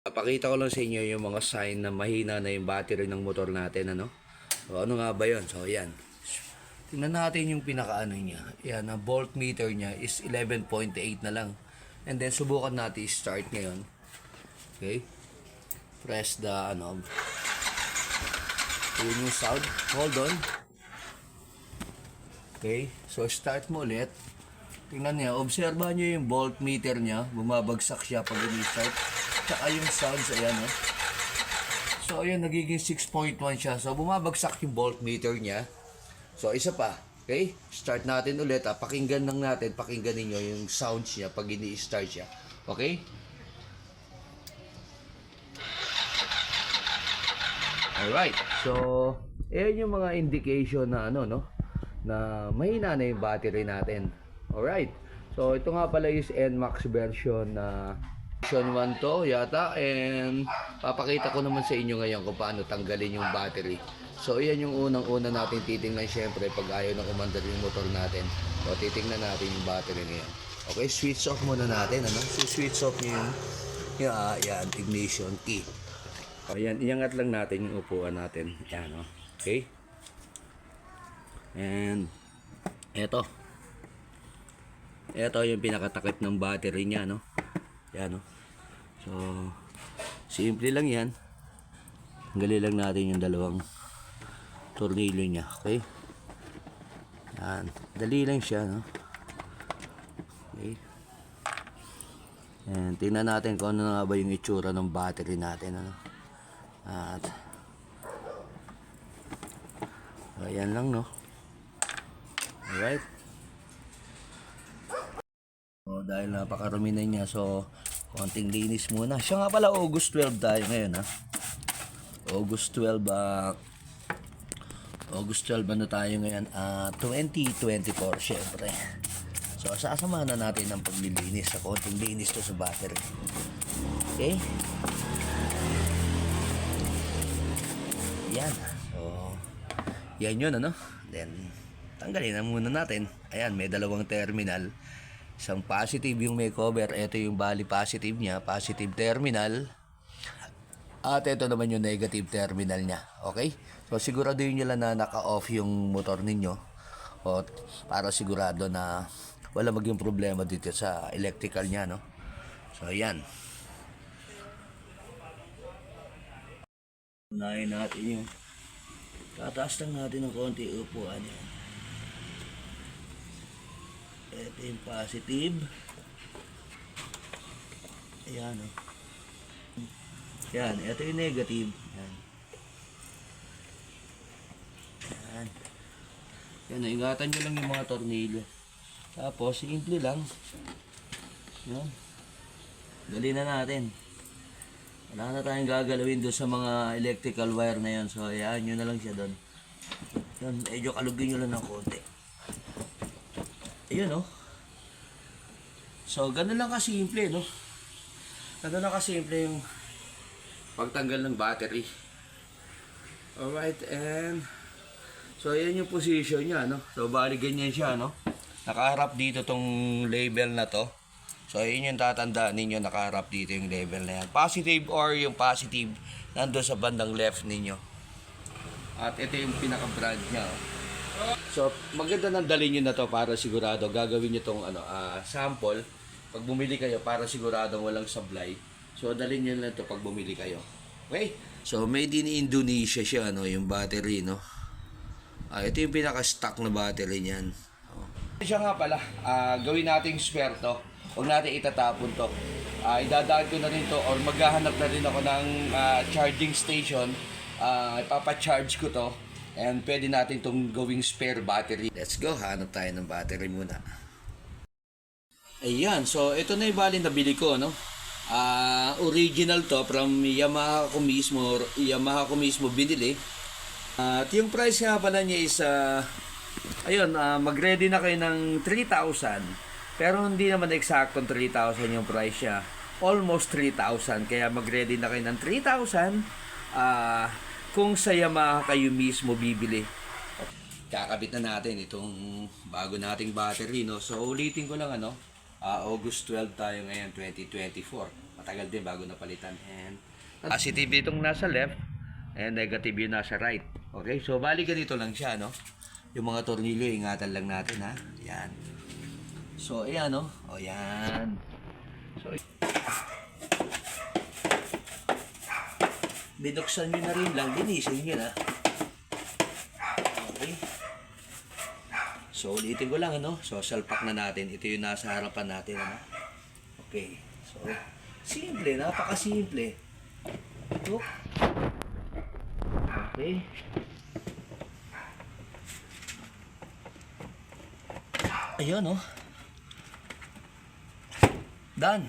Pakita ko lang sa inyo yung mga sign na mahina na yung battery ng motor natin, ano? So, ano nga ba yun? So, yan. Tingnan natin yung pinakaano niya. Yan, ang voltmeter niya is 11.8 na lang. And then, subukan natin start ngayon. Okay? Press the, yun yung sound. Hold on. Okay? So, start mo ulit. Tingnan niya. Obserbahan niyo yung voltmeter niya. Bumabagsak siya pag i-start. Tsaka yung sounds, ayan, oh. So, ayan, nagiging 6.1 siya. So, bumabagsak yung voltmeter niya. So, isa pa. Okay? Start natin ulit. Pakinggan lang natin. Pakinggan niyo yung sounds niya pag ini-start siya. Okay? Alright. So, ayan yung mga indication na na mahina na yung battery natin. Alright. So, ito nga pala is NMAX version na version 1 to yata, and papakita ko naman sa inyo ngayon kung paano tanggalin yung battery. So iyan yung unang-una natin titingnan, syempre pag ayaw na umandar yung motor natin. So titingnan natin yung battery ngayon. Okay, switch off muna natin, So switch off niyo yung yan, ignition key. Ayan, iangat lang natin yung upuan natin. Yan, okay. And eto yung pinakatakip ng battery niya, Yan, So, simple lang yan. Tanggalin lang natin yung dalawang tornilyo niya. Okay? Yan. Dali lang siya, Okay? And tingnan natin kung ano nga ba yung itsura ng battery natin, At ayan lang, Alright. So, dahil napakarami na niya, so konting linis muna. Siya nga pala, August 12 tayo ngayon, August 12, tayo ngayon, 2024, syempre. So, sasamahan na natin ang paglilinis, sa konting linis to sa battery. Okay? Yan. So, yan yun, Then, tanggalin na muna natin. Ayan, may dalawang terminal. Isang positive yung may cover. Ito yung bali positive niya, positive terminal. At ito naman yung negative terminal niya. Okay? So siguraduhin nyo lang na naka-off yung motor ninyo. O, para sigurado na wala maging problema dito sa electrical niya, So ayan. Unahin natin yung tataas lang natin ng konti upuan yan. Ito yung positive. Ayan, Yan, ito yung negative. Yan. Yan. Yan, ingatan nyo lang yung mga tornilyo. Tapos, simple lang. Yan. Dali na natin. Wala na tayong gagalawin doon sa mga electrical wire na yan. So, ayan nyo na lang siya doon. Yan, medyo kalugin nyo lang ng konti. Ayun, So, ganun lang kasimple, Ganun lang kasimple yung pagtanggal ng battery. Alright, and so, ayan yung position niya, So, bali ganyan siya, Nakaharap dito tong label na to. So, ayun yung tatandaan ninyo, nakaharap dito yung label na yan. Positive or yung positive, nandun sa bandang left ninyo. At ito yung pinaka-brand niya, So, maganda nang dalhin nyo na to para sigurado gagawin nyo tong sample. Pag bumili kayo, para sigurado walang sablay. So, dalhin nyo na to pag bumili kayo. Okay? So, made in Indonesia siya, yung battery, ito yung pinaka-stock na battery niyan. Siya nga pala, gawin nating spare to. Huwag natin itatapon to. Idadaan ko na rin to or maghahanap na rin ako ng charging station. Ipapacharge ko to. And pwede natin itong gawing spare battery. Let's go, hanap tayo ng battery muna. Ayan, so ito na yung bali nabili ko, original to from Yamaha ko mismo binili. At yung price nga pala niya is, mag-ready na kayo ng 3,000. Pero hindi naman eksaktong 3,000 yung price niya. Almost 3,000. Kaya mag-ready na kayo ng 3,000. Kung sa Yamaha kayo mismo bibili. Kakabit na natin itong bago nating battery, So ulitin ko lang, August 12 tayo ngayon, 2024. matagal din bago napalitan. And positive itong nasa left and negative yung nasa right. Okay, so bali ganito lang siya, no? Yung mga tornilyo, ingatan lang natin, ha? Yan. So, ayan, no? O, yan. So, binuksan nyo na rin lang, linisin nyo na. Okay. So, ulitin ko lang, ano? So, salpak na natin. Ito yung nasa harapan natin, ano? Okay. So, simple, napakasimple. Ito. Okay. Ayun, oh. Done.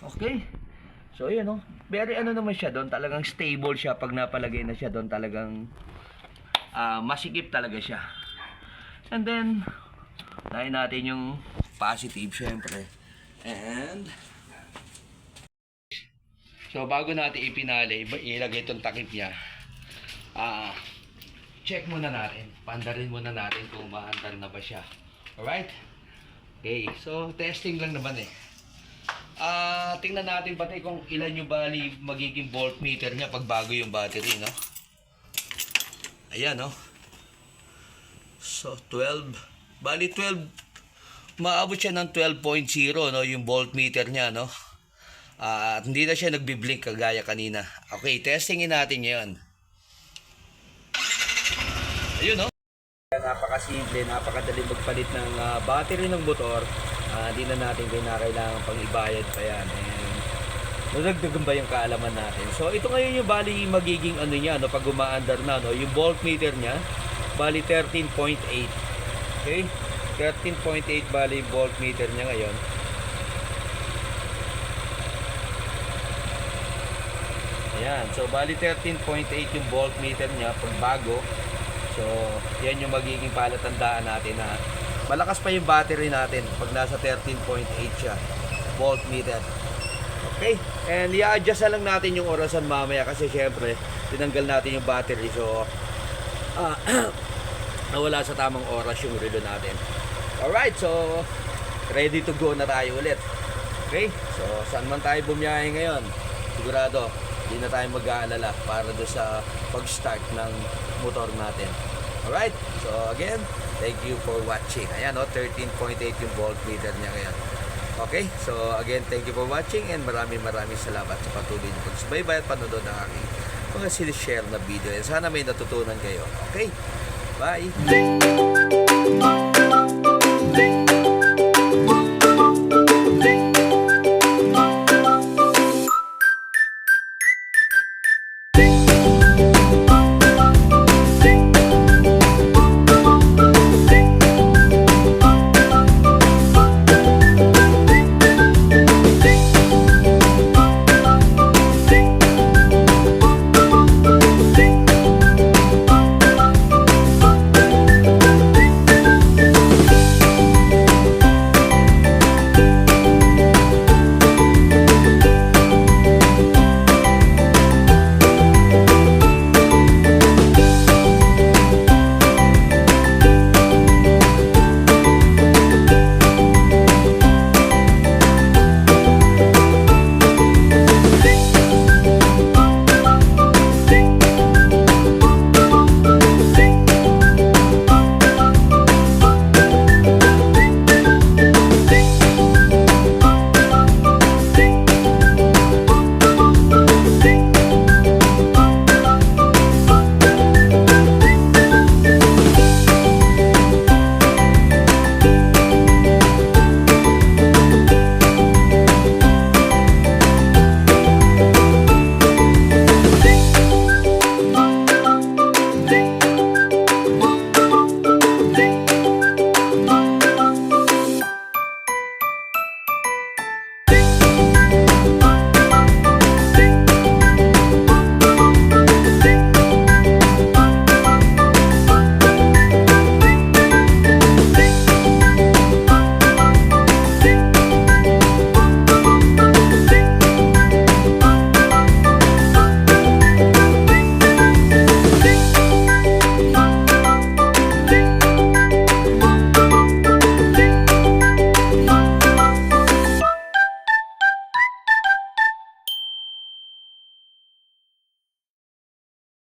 Okay. So, ayun, oh. Very ano naman siya doon. Talagang stable siya. Pag napalagay na siya doon, talagang masikip talaga siya. And then, tayo natin yung positive, syempre. And, so, bago natin ipinali, ilagay itong takip niya. Check muna natin. Pandarin muna natin kung maandar na ba siya. Alright? Okay, so testing lang naman eh. Tingnan natin pati kung ilan yung bali magiging voltmeter niya pag bago yung battery, no? Ayan, no? So, 12. Bali 12. Maabot siya ng 12.0, no? Yung voltmeter niya, no? At hindi na siya nagbi-blink kagaya kanina. Okay, testingin natin ngayon. Ayun, no? Napakasimple, napakadali magpalit ng battery ng motor. Hindi na natin kailangan pang ibayad pa yan. And nadagdagan ba yung kaalaman natin? So ito ngayon yung bali magiging ano niya, no, pag umaandar na, no, yung voltmeter niya bali 13.8. Okay? 13.8 bali voltmeter niya ngayon. Ayan, so bali 13.8 yung voltmeter niya pag bago. So, yan yung magiging palatandaan natin na malakas pa yung battery natin pag nasa 13.8 siya voltmeter. Okay? And i-adjust na lang natin yung orasan mamaya kasi syempre, tinanggal natin yung battery. So, nawala sa tamang oras yung relo natin. Alright, so, ready to go na tayo ulit. Okay? So, saan man tayo bumiyahe ngayon? Sigurado, hindi na tayo mag-aalala para do sa pag-start ng motor natin. Alright, so again, thank you for watching. Ayan, 13.8 yung voltmeter niya ngayon. Okay, so again, thank you for watching and maraming salamat sa patuloy na pagsubaybay at panonood ng aking mga sinishare na video. And sana may natutunan kayo. Okay, bye!